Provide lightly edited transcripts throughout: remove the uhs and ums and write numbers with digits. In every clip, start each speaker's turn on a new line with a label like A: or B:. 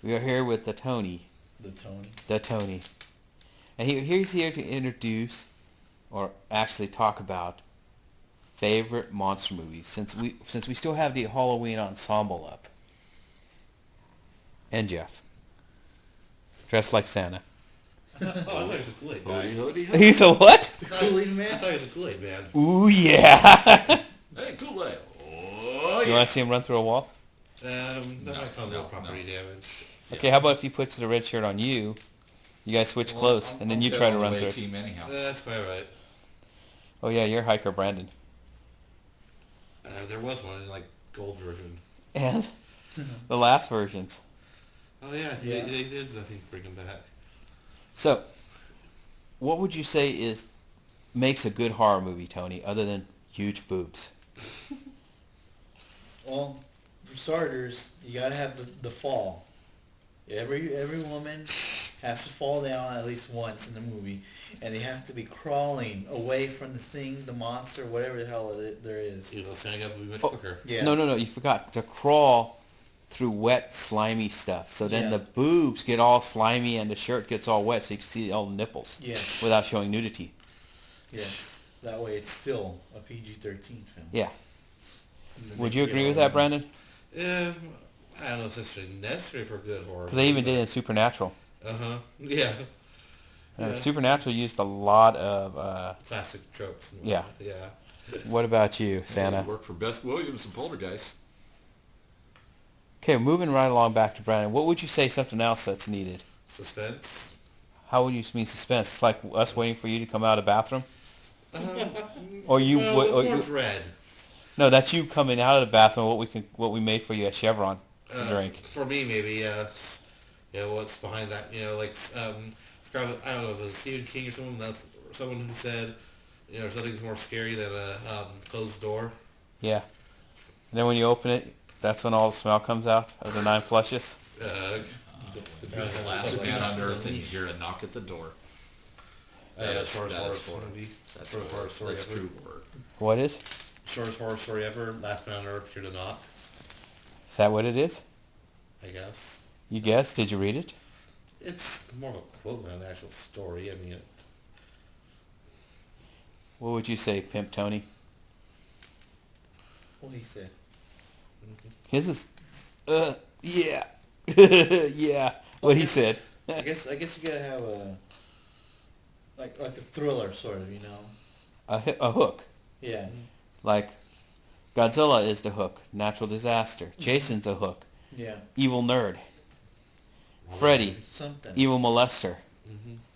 A: We are here with the Tony.
B: The Tony.
A: The Tony. And he's here to introduce, or actually talk about, favorite monster movies. Since we still have the Halloween ensemble up. And Jeff. Dressed like Santa.
C: Oh, I thought he was a Kool-Aid guy.
D: Hoodie.
A: He's a what?
B: Kool-Aid man?
C: I thought he was a Kool-Aid man.
A: Ooh, yeah.
D: Hey, Kool-Aid. Oh,
A: You want to see him run through a wall?
C: That might cause a little property damage.
A: Okay, how about if he puts the red shirt on you, you guys switch clothes, and then you try to run through it.
D: Team anyhow.
C: That's probably right.
A: Oh yeah, you're Hiker Brandon.
C: There was one in like gold version.
A: And the last versions.
C: Oh yeah, they did. I think bring them back.
A: So, what would you say makes a good horror movie, Tony, other than huge boobs?
B: Well, for starters, you gotta have the fall. Every woman has to fall down at least once in the movie, and they have to be crawling away from the thing, the monster, whatever the hell there is.
C: You know, standing up would be much quicker.
B: Yeah.
A: No, you forgot to crawl through wet, slimy stuff. So then the boobs get all slimy and the shirt gets all wet, so you can see all the nipples.
B: Yes.
A: Without showing nudity.
B: Yes. That way, it's still a PG-13 film.
A: Yeah. Would you agree with that, Brandon?
C: Yeah, I don't know if it's necessary for good horror.
A: Because they even did it in Supernatural.
C: Yeah.
A: Supernatural used a lot of...
C: classic tropes. And
A: yeah.
C: Yeah.
A: What about you, Santa?
D: Hey, worked for Beth Williams and Poltergeist.
A: Okay, moving right along back to Brandon. What would you say something else that's needed?
C: Suspense.
A: How would you mean suspense? It's like us waiting for you to come out of the bathroom? Or you...
C: more dread.
A: No, that's you coming out of the bathroom. What we made for you at Chevron to drink.
C: For me, maybe. What's behind that? Like I don't know if it was Stephen King or someone who said, something's more scary than a closed door.
A: Yeah. And then when you open it, that's when all the smell comes out of the 9 flushes.
D: The last man on earth, and you hear a knock at the door.
C: Shortest horror story.
D: That's true horror.
A: What is?
C: Shortest horror story ever. Last man on earth, hear the knock.
A: Is that what it is?
C: I guess.
A: You guess? Did you read it?
C: It's more of a quote than an actual story. I mean,
A: What would you say, Pimp Tony?
B: What he said.
A: His is, yeah. Yeah, what he said.
B: I guess you gotta have like a thriller sort of,
A: A hook.
B: Yeah.
A: Like, Godzilla is the hook. Natural disaster. Jason's a hook.
B: Yeah.
A: Evil nerd. Freddy.
B: Something.
A: Evil molester.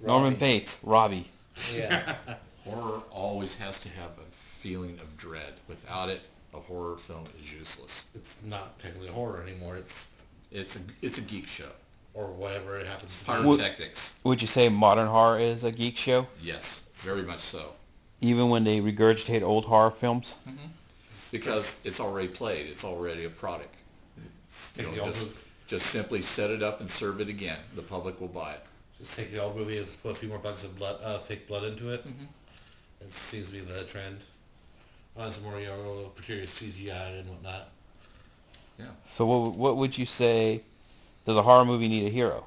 A: Norman Bates. Robbie.
B: Yeah.
D: Horror always has to have a feeling of dread. Without it, a horror film is useless.
C: it's not technically horror anymore.
D: It's a geek show.
C: Or whatever it happens to be.
D: Pyrotechnics.
A: Would you say modern horror is a geek show?
D: Yes, very much so.
A: Even when they regurgitate old horror films?
D: Because it's already played. It's already a product.
C: Take the old movie.
D: Just simply set it up and serve it again. The public will buy it.
C: Just take the old movie and put a few more bugs of blood, fake blood into it. It seems to be the trend. Some more, precarious CGI and whatnot.
D: Yeah.
A: So what would you say, does a horror movie need a hero?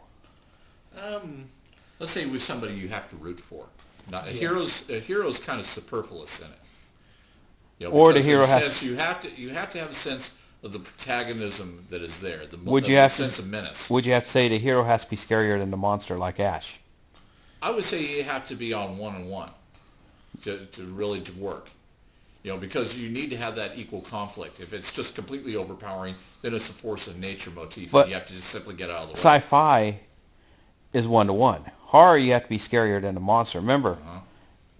D: Let's say with somebody you have to root for. Now, a hero's kind of superfluous in it.
A: Or the hero
D: you have to have a sense of the protagonism that is there. Sense of menace.
A: Would you have to say the hero has to be scarier than the monster, like Ash?
D: I would say you have to be on one-on-one to really work. Because you need to have that equal conflict. If it's just completely overpowering, then it's a force of nature motif, and you have to just simply get out of the way.
A: Sci-fi is one-to-one. Horror, you have to be scarier than the monster. Remember,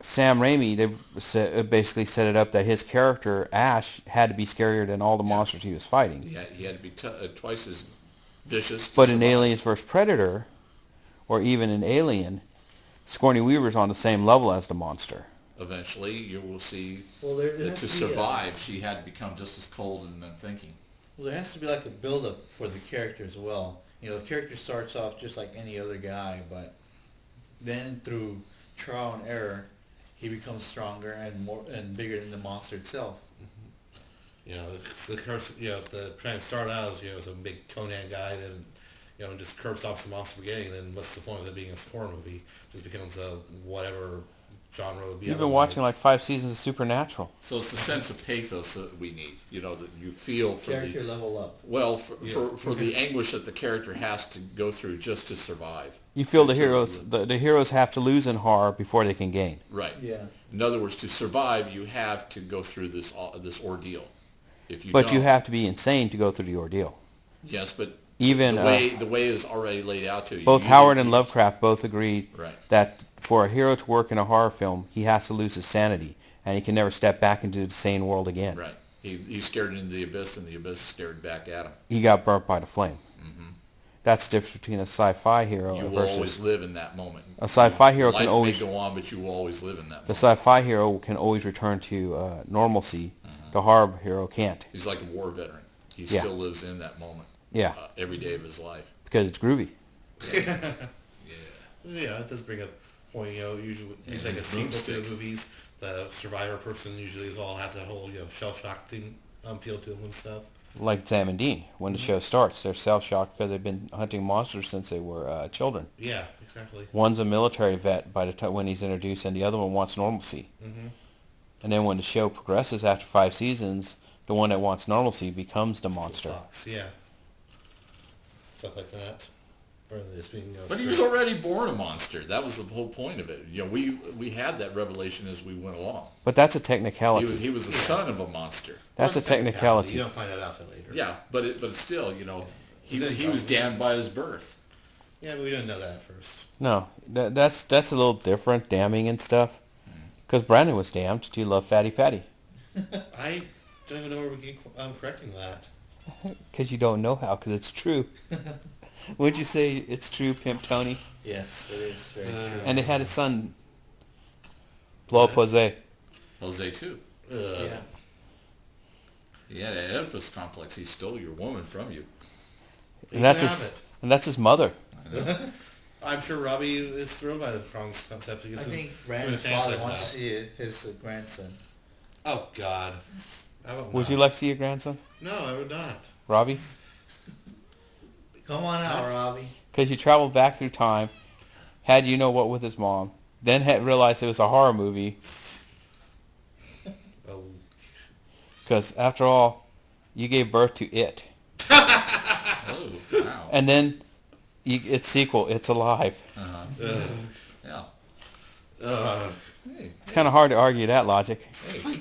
A: Sam Raimi, they basically set it up that his character, Ash, had to be scarier than all the monsters he was fighting.
D: He had to be twice as vicious.
A: But in Aliens vs. Predator, or even in Alien, Sigourney Weaver's on the same level as the monster.
D: Eventually, you will see
B: there
D: that to survive, she had to become just as cold and unthinking.
B: Well, there has to be like a build-up for the character as well. The character starts off just like any other guy, but then through trial and error, he becomes stronger and more and bigger than the monster itself.
C: It's the curse. The trying to start out as some big Conan guy, then just curb stops the monster beginning, then what's the point of it being a horror movie? It just becomes a whatever genre would be.
A: You've been watching like 5 seasons of Supernatural.
D: So it's the sense of pathos that we need, that you feel for
B: Character level up.
D: Well, for the anguish that the character has to go through just to survive.
A: You feel the heroes have to lose in horror before they can gain.
D: Right.
B: Yeah.
D: In other words, to survive, you have to go through this ordeal. If you
A: But
D: don't,
A: you have to be insane to go through the ordeal.
D: Yes, but
A: Even
D: the way is already laid out to you.
A: both Howard and Lovecraft both agreed
D: Right.
A: that for a hero to work in a horror film, he has to lose his sanity, and he can never step back into the sane world again.
D: Right. He's stared into the abyss, and the abyss stared back at him.
A: He got burnt by the flame. That's the difference between a sci-fi hero
D: You will
A: versus
D: always live in that moment.
A: a sci-fi hero.
D: Life
A: Can always
D: may go on, but you will always live in that
A: the
D: moment.
A: sci-fi hero can always return to normalcy. The horror hero can't.
D: He's like a war veteran. He
A: Yeah.
D: still lives in that moment.
A: Yeah,
D: Every day of his life.
A: because it's groovy.
C: Yeah, it does bring up point. Usually
D: And
C: like a
D: his
C: sequel to
D: broomstick.
C: the movies, the survivor person usually is all has a whole shell shock thing feel to them and stuff.
A: Like Sam and Dean, when the show starts, they're shell-shocked because they've been hunting monsters since they were children.
C: Yeah, exactly.
A: One's a military vet by the time when he's introduced, and the other one wants normalcy. And then when the show progresses after 5 seasons, the one that wants normalcy becomes the monster.
C: Fox, yeah. Stuff like that. Rather than just being,
D: But he was already born a monster. That was the whole point of it. We had that revelation as we went along.
A: But that's a technicality.
D: He was the son of a monster.
A: That's a technicality.
C: You don't find that out till later.
D: Yeah, but still, he was damned by his birth.
C: Yeah, but we didn't know that at first.
A: No, that's a little different, damning and stuff. Because Brandon was damned. Do you love Fatty Patty?
C: I don't even know where we keep correcting that.
A: Because you don't know how, because it's true. Would you say it's true, Pimp Tony?
B: Yes, it is very true.
A: And they had a son blow up Jose.
D: Jose too.
B: Yeah.
D: He had an Oedipus complex. He stole your woman from you.
A: And that's his mother.
D: I know.
C: I'm sure Robbie is thrilled by the concept.
B: I think Brandon's father wants to see his grandson.
C: Oh, God.
A: Would you like to see your grandson,
C: No, I would not.
A: Robbie?
B: Come on out, Robbie.
A: Because you traveled back through time, had you know what with his mom, then had realized it was a horror movie.
C: Oh.
A: Because after all, you gave birth to it.
D: Oh, wow.
A: And then its sequel, It's Alive.
D: Yeah. Hey,
A: It's kind of hard to argue that logic.
D: hey.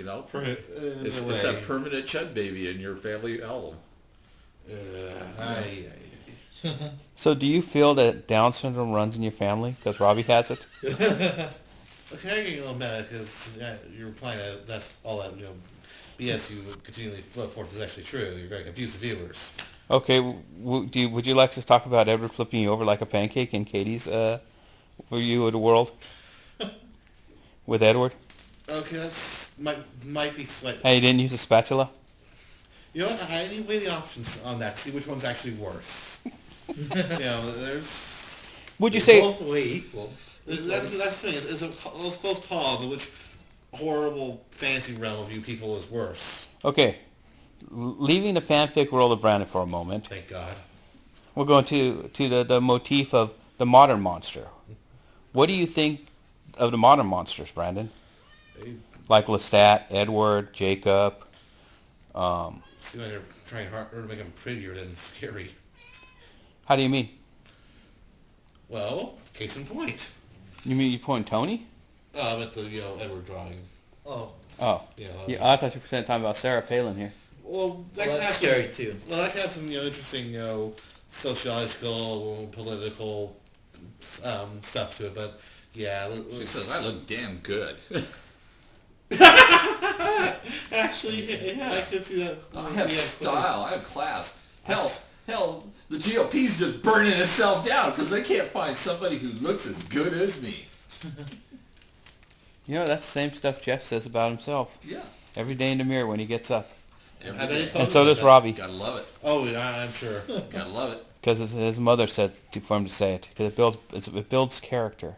D: It's that permanent Chud baby in your family album.
A: So do you feel that Down syndrome runs in your family because Robbie has it?
C: Okay, I'm getting a little meta because you're implying that that's all that BS you continually float forth is actually true. You're going to confuse the viewers.
A: Okay, would you like to talk about Edward flipping you over like a pancake in Katie's For You of the World? With Edward?
C: Okay, that's might be slightly.
A: Hey, you didn't use a spatula?
C: You know what? I need to weigh the options on that. See which one's actually worse. There's.
A: Would you
B: They're
A: say...
B: both way equal?
C: That's the thing. It's a close call. But which horrible fantasy realm of you people is worse?
A: Okay, leaving the fanfic world of Brandon for a moment,
C: Thank God.
A: we're going to the motif of the modern monster. What do you think of the modern monsters, Brandon? Like Lestat, Edward, Jacob.
C: See why they're trying hard to make them prettier than scary.
A: How do you mean?
C: Well, case in point.
A: You mean you point Tony?
C: At the Edward drawing.
B: Oh,
A: Oh, yeah. I thought you were talking about Sarah Palin here.
C: Well,
B: that's scary too.
C: Well, that can have some interesting sociological, political stuff to it, but yeah.
D: She says, I look damn good.
C: Actually, yeah, I could see that.
D: I have style. I have class. Hell, the GOP's just burning itself down because they can't find somebody who looks as good as me.
A: You know, that's the same stuff Jeff says about himself.
D: Yeah.
A: Every day in the mirror when he gets up.
D: Every day.
A: And so does Robbie.
D: Gotta love it.
C: Oh, yeah, I'm sure.
D: Gotta love it.
A: Because his mother said for him to say it. Because it builds character.